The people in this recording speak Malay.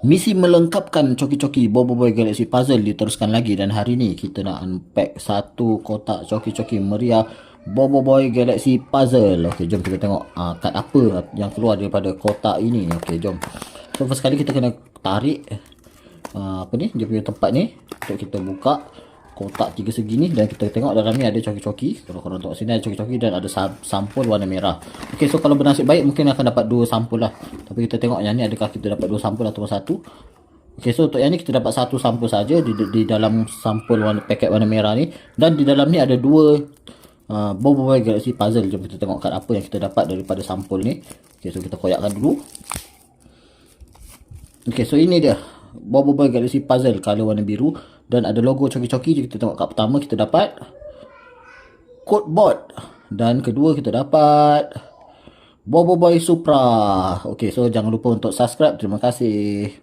Misi melengkapkan coki-coki Bobo Boy Galaxy Puzzle diteruskan lagi, dan hari ni kita nak unpack satu kotak coki-coki meriah Bobo Boy Galaxy Puzzle. Okey, jom kita tengok kad apa yang keluar daripada kotak ini. Okey, jom. So first kali kita kena tarik apa ni, dia punya tempat ni untuk kita buka kotak 3 segi ni, dan kita tengok dalam ni ada coki-coki. Kalau korang tengok sini ada coki-coki dan ada sampul warna merah. Okey, so kalau bernasib baik mungkin akan dapat 2 sampul lah. Tapi kita tengok yang ni adakah kita dapat 2 sampul atau 1. Okey, so untuk yang ni kita dapat 1 sampul saja di dalam sampul paket warna merah ni, dan di dalam ni ada 2 Bobo Boy Galaxy Puzzle. Jom kita tengok kad apa yang kita dapat daripada sampul ni. Okey, so kita koyakkan dulu. Okey, so ini dia Bobo Boy Galaxy Puzzle color warna biru dan ada logo coki-coki. Kita tengok kat pertama kita dapat code board, dan kedua kita dapat Bobo Boy Supra. Okey, so jangan lupa untuk subscribe. Terima kasih.